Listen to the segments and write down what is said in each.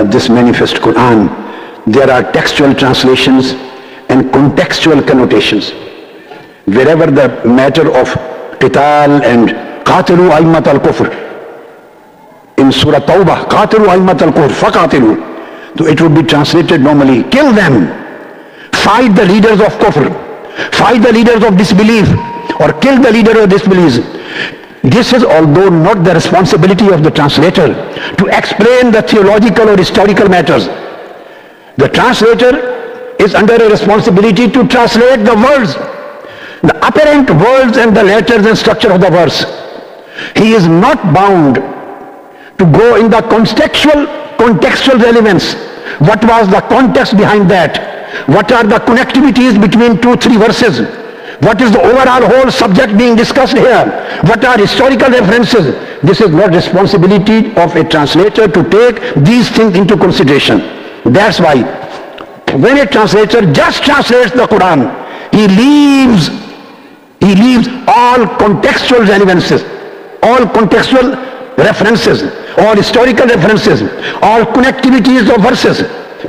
this manifest Quran, there are textual translations and contextual connotations. Wherever the matter of qital and qatilu a'immat al-kufr, in Surah Tawbah, qatilu a'immat al-kufr, faqatilu, so it would be translated normally, kill them, fight the leaders of kufr, fight the leaders of disbelief, or kill the leader of disbelief. This is, although not the responsibility of the translator to explain the theological or historical matters. The translator is under a responsibility to translate the words, the apparent words and the letters and structure of the verse. He is not bound to go in the contextual relevance. What was the context behind that? What are the connectivities between 2-3 verses? What is the overall whole subject being discussed here? What are historical references? This is not responsibility of a translator to take these things into consideration. That's why when a translator just translates the Quran, he leaves all contextual relevances, all contextual references, all historical references, all connectivities of verses,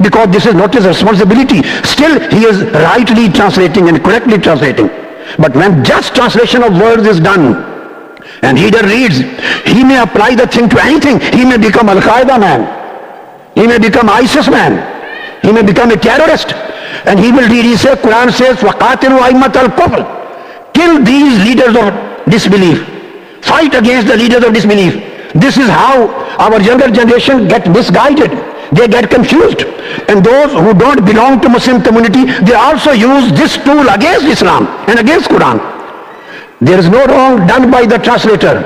because this is not his responsibility. Still he is rightly translating and correctly translating. But when just translation of words is done and reader reads, he may apply the thing to anything. He may become Al-Qaeda man, he may become ISIS man, he may become a terrorist, and he will read, he says, Quran says, وَقَاتِلُوا أَئِمَّةَ الْكُفْرِ, kill these leaders of disbelief, fight against the leaders of disbelief. This is how our younger generation get misguided. They get confused. And those who don't belong to Muslim community, they also use this tool against Islam and against Quran. There is no wrong done by the translator.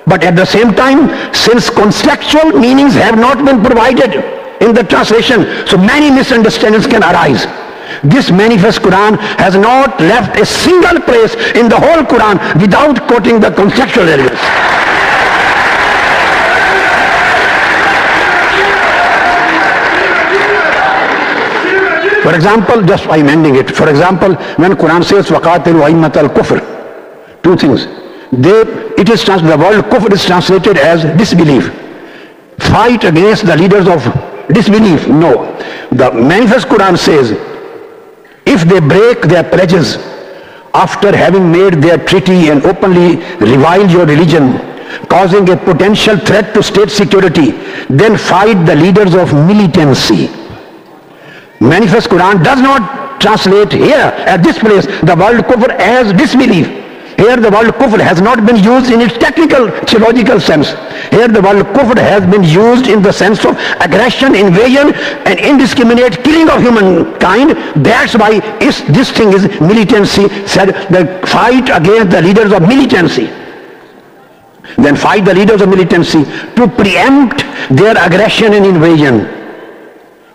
But at the same time, since contextual meanings have not been provided in the translation, so many misunderstandings can arise. This manifest Quran has not left a single place in the whole Quran without quoting the contextual relevance. For example, just I'm ending it. For example, when Quran says وَقَاتِلُوا أَئِمَّةَ الْكُفْرِ, two things. The word kufr is translated as disbelief. Fight against the leaders of disbelief. No. The manifest Quran says, if they break their pledges after having made their treaty and openly reviled your religion, causing a potential threat to state security, then fight the leaders of militancy. Manifest Quran does not translate here at this place the word kufr as disbelief. Here the word kufr has not been used in its technical theological sense. Here the word kufr has been used in the sense of aggression, invasion and indiscriminate killing of humankind. That's why this thing is militancy, said the fight against the leaders of militancy. Then fight the leaders of militancy to preempt their aggression and invasion.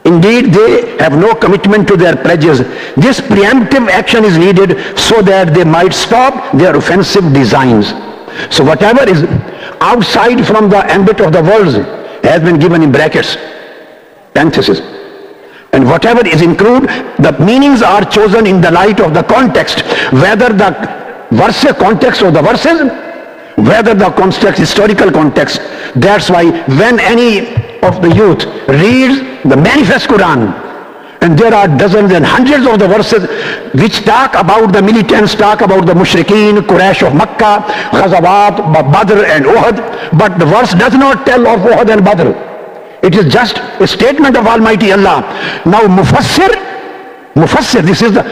Indeed, they have no commitment to their pledges. This preemptive action is needed so that they might stop their offensive designs. So whatever is outside from the ambit of the words has been given in brackets, parenthesis. And whatever is included, the meanings are chosen in the light of the context, whether the verse context of the verses, whether the context, historical context. That's why when any of the youth reads the manifest Quran, and there are dozens and hundreds of the verses which talk about the militants, talk about the mushrikeen, Quraysh of Makkah, Ghazawat, Badr and Uhud, but the verse does not tell of Uhud and Badr. It is just a statement of Almighty Allah. Now Mufassir, this is the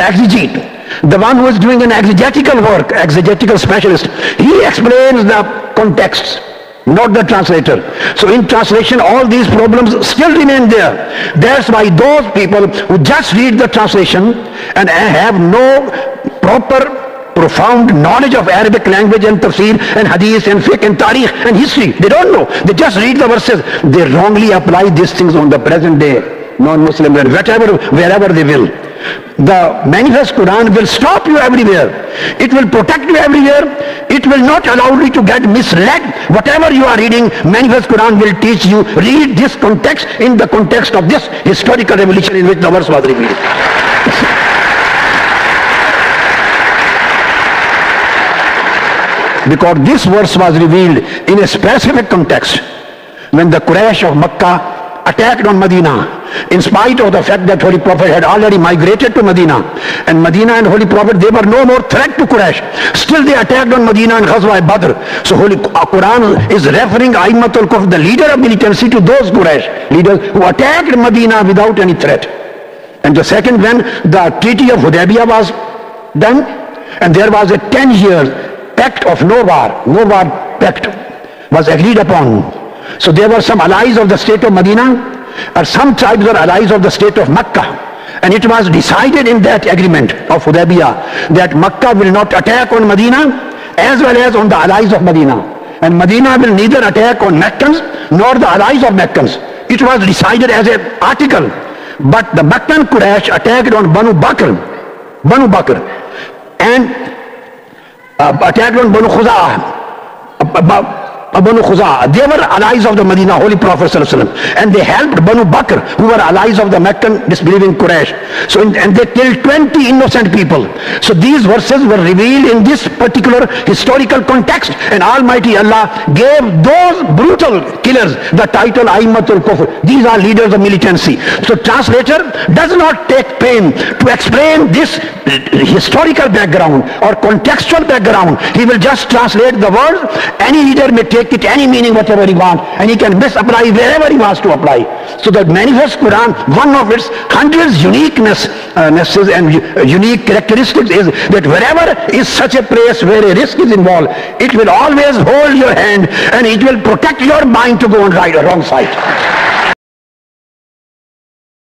exegete, the one who is doing an exegetical work, exegetical specialist. He explains the context, not the translator. So in translation, all these problems still remain there. That's why those people who just read the translation and have no profound knowledge of Arabic language and tafsir and hadith and fiqh and tarikh and history, they don't know. They just read the verses. They wrongly apply these things on the present day non-Muslim and wherever they will. The manifest Quran will stop you everywhere. It will protect you everywhere. It will not allow you to get misled. Whatever you are reading, manifest Quran will teach you, read this context in the context of this historical revelation in which the verse was revealed. Because this verse was revealed in a specific context when the Quraysh of Makkah attacked on Medina, in spite of the fact that Holy Prophet had already migrated to Medina, and Medina and Holy Prophet, they were no more threat to Quraysh. Still they attacked on Medina and Ghazwa Badr. So Holy Quran is referring A'immatul Kufr, the leader of militancy, to those Quraysh leaders who attacked Medina without any threat. And the second, when the Treaty of Hudaybiyah was done, and there was a 10-year pact of no war pact was agreed upon. So there were some allies of the state of Medina, or some tribes were allies of the state of Mecca. And it was decided in that agreement of Hudaybiyah that Mecca will not attack on Medina as well as on the allies of Medina. And Medina will neither attack on Meccans nor the allies of Meccans. It was decided as an article. But the Meccan Quraysh attacked on Banu Bakr, and attacked on Banu Khuza'ah. They were allies of the Medina, Holy Prophet ﷺ, and they helped Banu Bakr, who were allies of the Meccan disbelieving Quraysh. So, and they killed 20 innocent people. So these verses were revealed in this particular historical context, and Almighty Allah gave those brutal killers the title A'immatul Kufr. These are leaders of militancy. So translator does not take pain to explain this historical background or contextual background. He will just translate the words. Any leader may take it any meaning whatever he wants, and he can misapply wherever he wants to apply. So the manifest Quran, one of its hundreds uniquenesses and unique characteristics is that wherever is such a place where a risk is involved, it will always hold your hand and it will protect your mind to go on right or wrong side.